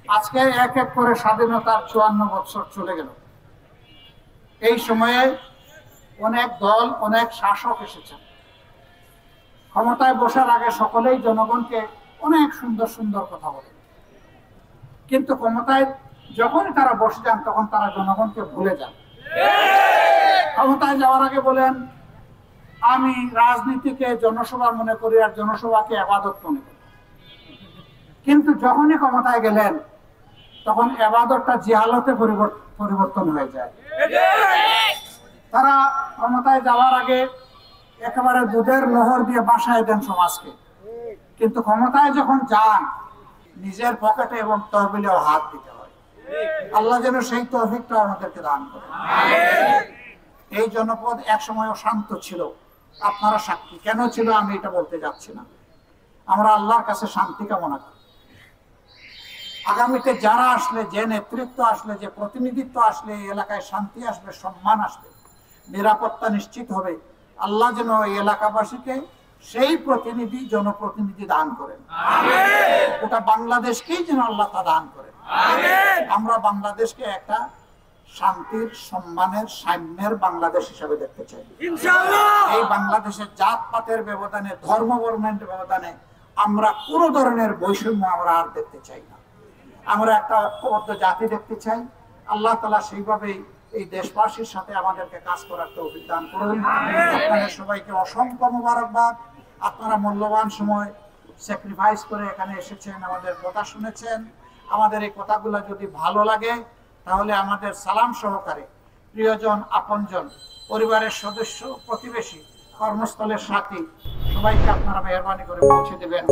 আজকে এক এক করে স্বাধীনতার 54 বছর চলে গেল। এই সময়ে অনেক দল, অনেক শাসক এসেছেন। ক্ষমতায় বসার আগে সকলেই জনগণকে অনেক সুন্দর সুন্দর কথা বলে, কিন্তু ক্ষমতায় যখনই তারা বসে যান তখন তারা জনগণকে ভুলে যান। ক্ষমতায় যাওয়ার আগে বলেন, আমি রাজনীতিকে জনসভা মনে করি আর জনসভাকে ইবাদত মনে করি, কিন্তু যখনই ক্ষমতায় গেলেন তখন ইবাদতটা জিহালতে পরিবর্তন হয়ে যায়। তারা ক্ষমতায় যাওয়ার আগে একেবারে দুধের নহর দিয়ে বাসায় দেন সমাজকে, কিন্তু ক্ষমতায় যখন যান নিজের পকেটে এবং তহবিলেও হাত দিতে হয়। আল্লাহ যেন সেই তৌফিকটা আমাদেরকে দান করেন। এই জনপদ একসময় শান্ত ছিল, আপনারা সাক্ষী। কেন ছিল আমি এটা বলতে যাচ্ছি না। আমরা আল্লাহর কাছে শান্তি কামনা করি। আগামীতে যারা আসলে, যে নেতৃত্ব আসলে, যে প্রতিনিধিত্ব আসলে, এই এলাকায় শান্তি আসবে, সম্মান আসবে, নিরাপত্তা নিশ্চিত হবে। আল্লাহ যেন এই এলাকাবাসীকে সেই প্রতিনিধি, জনপ্রতিনিধি দান করেন। ওটা বাংলাদেশকেই যেন আল্লাহ তা দান করেন। আমরা বাংলাদেশকে একটা শান্তির, সম্মানের, সাম্যের বাংলাদেশ হিসাবে দেখতে চাই। এই বাংলাদেশের জাতপাতের ব্যবধানে, ধর্ম বর্ণের ব্যবধানে আমরা কোনো ধরনের বৈষম্য আমরা আর দেখতে চাই না। আমরা একটা ঐক্যবদ্ধ জাতি দেখতে চাই। আল্লাহ তাআলা সেইভাবেই এই দেশবাসীর সাথে আমাদেরকে কাজ করার তৌফিক দান করুন। আপনাদের সবাইকে অসংখ্য মোবারকবাদ। আপনারা মূল্যবান সময় স্যাক্রিফাইস করে এখানে এসেছেন, আমাদের কথা শুনেছেন। আমাদের এই কথাগুলো যদি ভালো লাগে তাহলে আমাদের সালাম সহকারে প্রিয়জন, আপনজন, পরিবারের সদস্য, প্রতিবেশী, কর্মস্থলের সাথী সবাইকে আপনারা মেহরবানি করে পৌঁছে দেবেন।